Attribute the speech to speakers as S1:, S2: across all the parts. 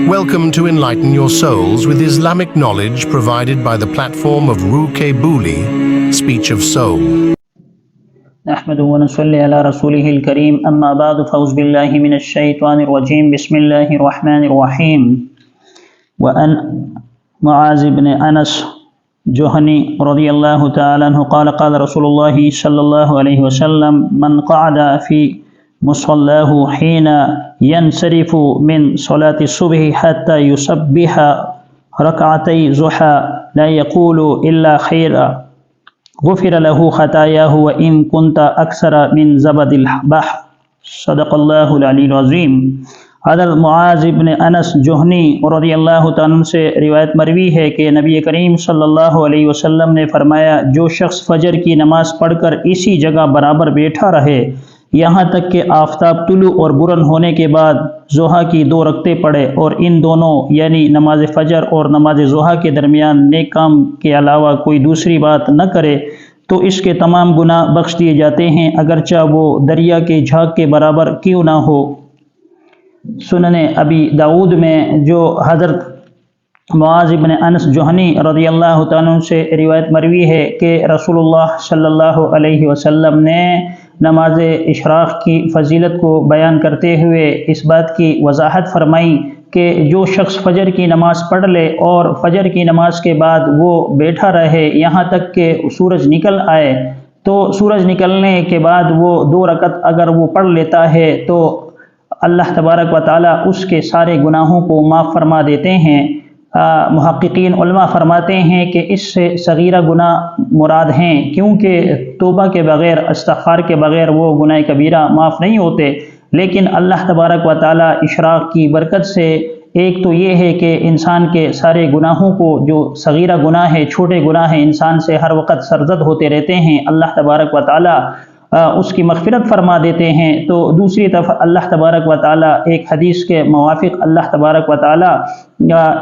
S1: Welcome to Enlighten Your Souls with Islamic knowledge provided by the platform of Ruke Buli, Speech of Soul.
S2: نحمد ونصلي على رسوله الكريم أما بعد فأعوذ بالله من الشيطان الرجيم بسم الله الرحمن الرحيم وأن معاذ بن أنس جهني رضي الله تعالى عنه قال قال رسول الله صلى الله عليه وسلم من قعد في مصلاه حين ينصرف من صلاة الصبح حتى يصبح ركعتي ضحى لا يقول إلا خيرا غفر له خطاياه وإن كنت أكثر من زبد البحر صدق الله العلی العظیم۔ حضرت معاذ بن انس جوہنی رضی اللہ تعالیٰ سے روایت مروی ہے کہ نبی کریم صلی اللہ علیہ وسلم نے فرمایا جو شخص فجر کی نماز پڑھ کر اسی جگہ برابر بیٹھا رہے یہاں تک کہ آفتاب طلوع اور برن ہونے کے بعد ضحیٰ کی 2 رکعتیں پڑھے اور ان دونوں یعنی نماز فجر اور نماز ضحیٰ کے درمیان نیک کام کے علاوہ کوئی دوسری بات نہ کرے تو اس کے تمام گناہ بخش دیے جاتے ہیں اگرچہ وہ دریا کے جھاگ کے برابر کیوں نہ ہو۔ سنن ابی داؤد میں جو حضرت معاذ بن انس جوہنی رضی اللہ تعالیٰ عنہ سے روایت مروی ہے کہ رسول اللہ صلی اللہ علیہ وسلم نے نماز اشراق کی فضیلت کو بیان کرتے ہوئے اس بات کی وضاحت فرمائی کہ جو شخص فجر کی نماز پڑھ لے اور فجر کی نماز کے بعد وہ بیٹھا رہے یہاں تک کہ سورج نکل آئے تو سورج نکلنے کے بعد وہ 2 رکعت اگر وہ پڑھ لیتا ہے تو اللہ تبارک و تعالیٰ اس کے سارے گناہوں کو معاف فرما دیتے ہیں۔ محققین علماء فرماتے ہیں کہ اس سے صغیرہ گناہ مراد ہیں کیونکہ توبہ کے بغیر استغفار کے بغیر وہ گناہ کبیرہ معاف نہیں ہوتے، لیکن اللہ تبارک و تعالیٰ اشراق کی برکت سے ایک تو یہ ہے کہ انسان کے سارے گناہوں کو جو صغیرہ گناہ ہے چھوٹے گناہ ہیں انسان سے ہر وقت سرزد ہوتے رہتے ہیں اللہ تبارک و تعالیٰ اس کی مغفرت فرما دیتے ہیں۔ تو دوسری طرف اللہ تبارک و تعالیٰ ایک حدیث کے موافق اللہ تبارک و تعالیٰ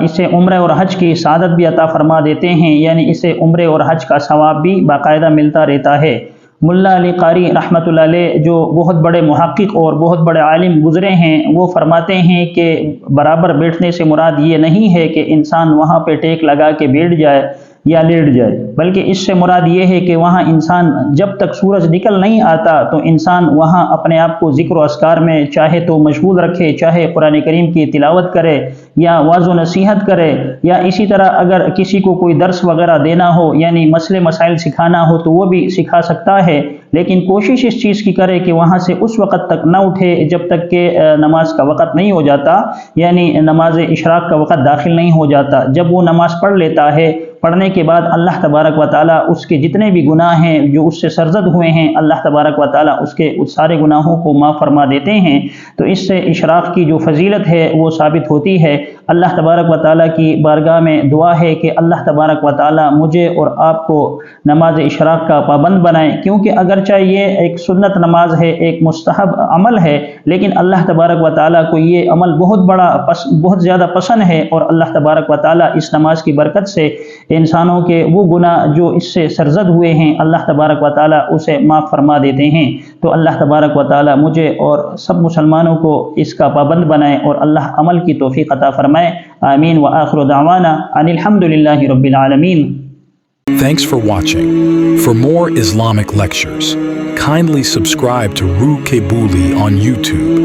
S2: اسے عمرہ اور حج کی سعادت بھی عطا فرما دیتے ہیں یعنی اسے عمرے اور حج کا ثواب بھی باقاعدہ ملتا رہتا ہے۔ ملا علی قاری رحمۃ اللہ علیہ جو بہت بڑے محقق اور بہت بڑے عالم گزرے ہیں وہ فرماتے ہیں کہ برابر بیٹھنے سے مراد یہ نہیں ہے کہ انسان وہاں پہ ٹیک لگا کے بیٹھ جائے یا لیٹ جائے، بلکہ اس سے مراد یہ ہے کہ وہاں انسان جب تک سورج نکل نہیں آتا تو انسان وہاں اپنے آپ کو ذکر و اذکار میں چاہے تو مشغول رکھے، چاہے قرآن کریم کی تلاوت کرے یا واعظ و نصیحت کرے یا اسی طرح اگر کسی کو کوئی درس وغیرہ دینا ہو یعنی مسئلے مسائل سکھانا ہو تو وہ بھی سکھا سکتا ہے، لیکن کوشش اس چیز کی کرے کہ وہاں سے اس وقت تک نہ اٹھے جب تک کہ نماز کا وقت نہیں ہو جاتا یعنی نماز اشراق کا وقت داخل نہیں ہو جاتا۔ جب وہ نماز پڑھ لیتا ہے پڑھنے کے بعد اللہ تبارک و تعالیٰ اس کے جتنے بھی گناہ ہیں جو اس سے سرزد ہوئے ہیں اللہ تبارک و تعالیٰ اس کے سارے گناہوں کو معاف فرما دیتے ہیں۔ تو اس سے اشراق کی جو فضیلت ہے وہ ثابت ہوتی ہے۔ اللہ تبارک و تعالیٰ کی بارگاہ میں دعا ہے کہ اللہ تبارک و تعالیٰ مجھے اور آپ کو نماز اشراق کا پابند بنائیں، کیونکہ اگرچہ یہ ایک سنت نماز ہے ایک مستحب عمل ہے لیکن اللہ تبارک و تعالیٰ کو یہ عمل بہت زیادہ پسند ہے اور اللہ تبارک و تعالیٰ اس نماز کی برکت سے انسانوں کے وہ گناہ جو اس سے سرزد ہوئے ہیں اللہ تبارک و تعالیٰ اسے معاف فرما دیتے ہیں۔ تو اللہ تبارک و تعالیٰ مجھے اور سب مسلمانوں کو اس کا پابند بنائے اور اللہ عمل کی توفیق عطا فرمائے، آمین۔ وآخر دعوانا ان الحمدللہ رب العالمین۔
S3: Thanks for watching. For more Islamic lectures, kindly subscribe to Ruke Buli on YouTube.